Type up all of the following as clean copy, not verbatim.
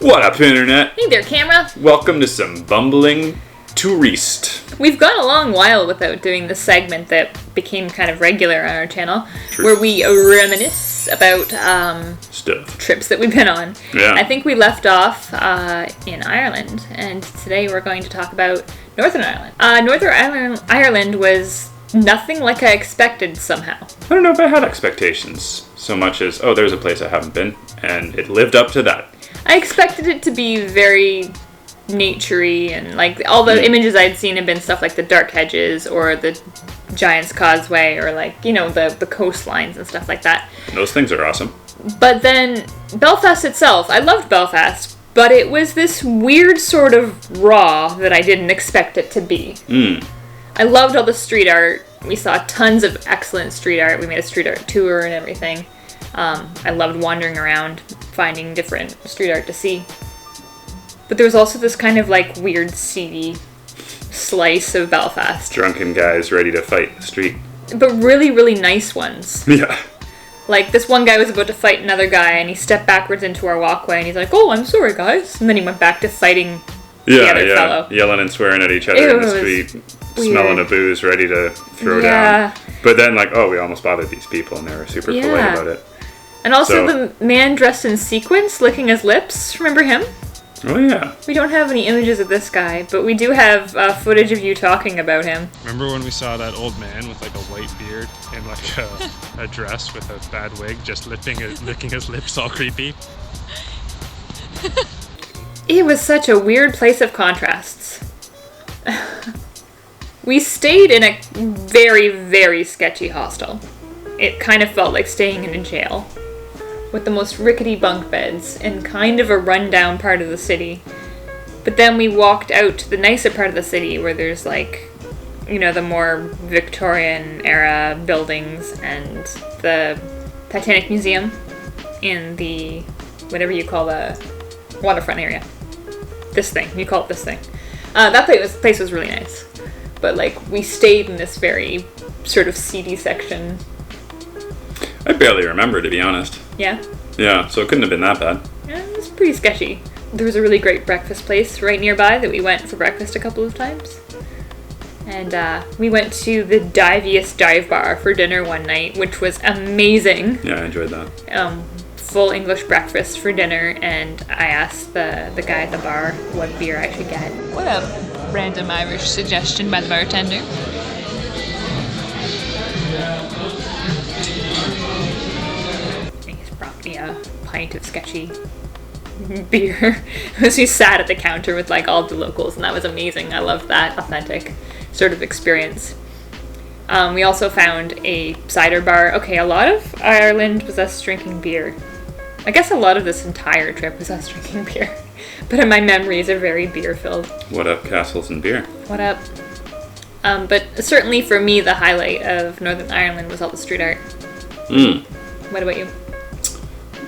What up, Internet? Hey there, camera. Welcome to some bumbling tourist. We've gone a long while without doing this segment that became kind of regular on our channel, where we reminisce about Stuff. trips that we've been on. Yeah. I think we left off in Ireland, and today we're going to talk about Northern Ireland. Northern Ireland was nothing like I expected somehow. I don't know if I had expectations so much as, oh, there's a place I haven't been, and it lived up to that. I expected it to be very naturey, and like all the images I'd seen had been stuff like the dark hedges or the Giant's Causeway or like, you know, the coastlines and stuff like that. Those things are awesome. But then Belfast itself, I loved Belfast, but it was this weird sort of raw that I didn't expect it to be. I loved all the street art. We saw tons of excellent street art. We made a street art tour and everything. I loved wandering around, finding different street art to see. But there was also this kind of like weird, seedy slice of Belfast. Drunken guys ready to fight the street. But really, really nice ones. Yeah. Like, this one guy was about to fight another guy, and he stepped backwards into our walkway, and he's like, "Oh, I'm sorry, guys." And then he went back to fighting the other fellow. Yelling and swearing at each other in the street, smelling of booze, ready to throw down. But then, like, oh, we almost bothered these people, and they were super polite about it. And also the man dressed in sequins licking his lips. Remember him? Oh, yeah. We don't have any images of this guy, but we do have footage of you talking about him. Remember when we saw that old man with like a white beard and like a dress with a bad wig just licking his lips all creepy? It was such a weird place of contrasts. We stayed in a very, very sketchy hostel. It kind of felt like staying in a jail, with the most rickety bunk beds in kind of a rundown part of the city. But then we walked out to the nicer part of the city where there's like, you know, the more Victorian era buildings and the Titanic Museum in the, whatever you call the waterfront area. This thing, you call it this thing. That place was really nice. But like, we stayed in this very sort of seedy section. I barely remember, to be honest. Yeah? Yeah, so it couldn't have been that bad. Yeah, it was pretty sketchy. There was a really great breakfast place right nearby that we went for breakfast a couple of times. And we went to the Diviest Dive Bar for dinner one night, which was amazing. Yeah, I enjoyed that. Full English breakfast for dinner, and I asked the guy at the bar what beer I should get. What a random Irish suggestion by the bartender. He's brought me a pint of sketchy beer. As we sat at the counter with like all the locals, and that was amazing. I loved that authentic sort of experience. We also found a cider bar. Okay, a lot of Ireland was us drinking beer. I guess a lot of this entire trip was us drinking beer. But my memories are very beer-filled. What up, castles and beer? What up? But certainly for me, the highlight of Northern Ireland was all the street art. What about you?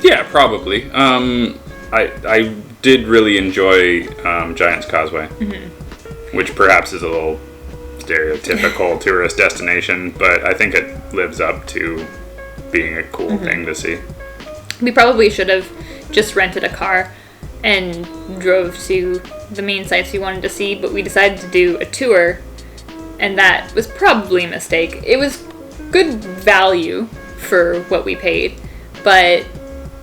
Yeah, probably. I did really enjoy Giant's Causeway, which perhaps is a little stereotypical tourist destination, but I think it lives up to being a cool thing to see. We probably should have just rented a car and drove to the main sites we wanted to see, but we decided to do a tour, and that was probably a mistake. It was good value for what we paid, but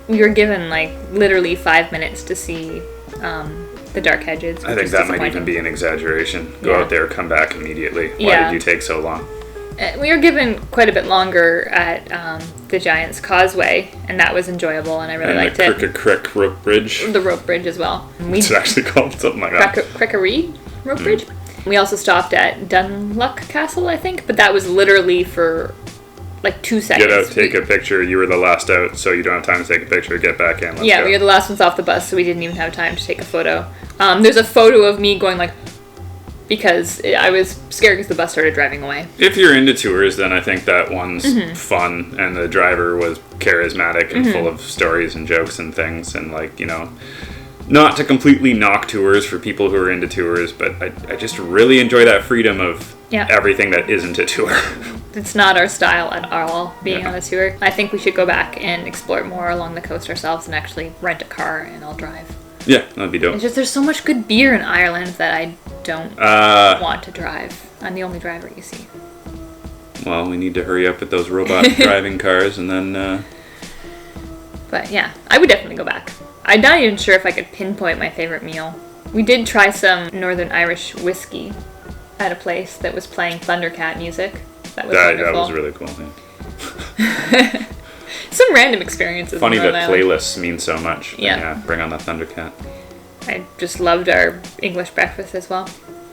we were given like literally 5 minutes to see the dark hedges. I think that might even be an exaggeration. Go out there, come back immediately. Why did you take so long? We were given quite a bit longer at the Giant's Causeway, and that was enjoyable, and I really liked it. And the Crick rope bridge. The rope bridge as well. It's actually called something like that. Crickery rope bridge. We also stopped at Dunluck Castle, I think, but that was literally for like 2 seconds. Get out, take a picture. You were the last out, so you don't have time to take a picture. Get back in. Let's go. We were the last ones off the bus, so we didn't even have time to take a photo. There's a photo of me going like, because I was scared because the bus started driving away. If you're into tours, then I think that one's fun, and the driver was charismatic and full of stories and jokes and things, and like, you know, not to completely knock tours for people who are into tours, but I just really enjoy that freedom of everything that isn't a tour. It's not our style at all, being on a tour. I think we should go back and explore more along the coast ourselves and actually rent a car and I'll drive. Yeah, that'd be dope. It's just there's so much good beer in Ireland that I don't want to drive. I'm the only driver, you see. Well, we need to hurry up with those robot driving cars, and then... But yeah, I would definitely go back. I'm not even sure if I could pinpoint my favorite meal. We did try some Northern Irish whiskey at a place that was playing Thundercat music. That was wonderful. That was really cool. Yeah. Some random experiences. Funny in that Northern Ireland. playlists mean so much. Yeah. Bring on the Thundercat. I just loved our English breakfast as well.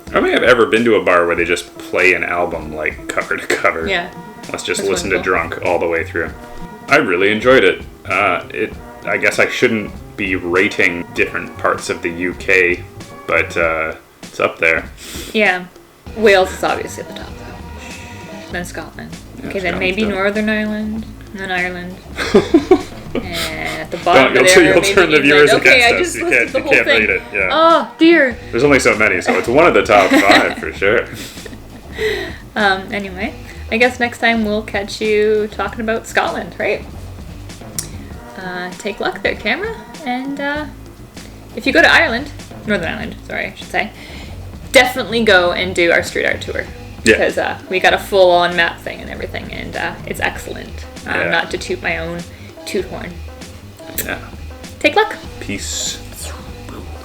I don't think I've ever been to a bar where they just play an album like cover to cover. Yeah. Let's just That's listen to wonderful. Drunk all the way through. I really enjoyed it. I guess I shouldn't be rating different parts of the UK, but it's up there. Yeah. Wales is obviously at the top, though. Then Scotland. Yeah, Okay, then Scotland's maybe dope. Northern Ireland, and then Ireland. And at the bottom of there, you'll maybe turn the England. viewers Okay, I against just us. listed the You whole can't thing. rate it. Yeah. Oh, dear. There's only so many, so it's one of the top 5 for sure. Anyway, I guess next time we'll catch you talking about Scotland, right? Take luck there, camera. And if you go to Ireland, Northern Ireland, sorry, I should say, definitely go and do our street art tour. Yeah. Because we got a full-on map thing and everything, and it's excellent. Yeah. Not to toot my own toot horn. Yeah. Take luck. Peace.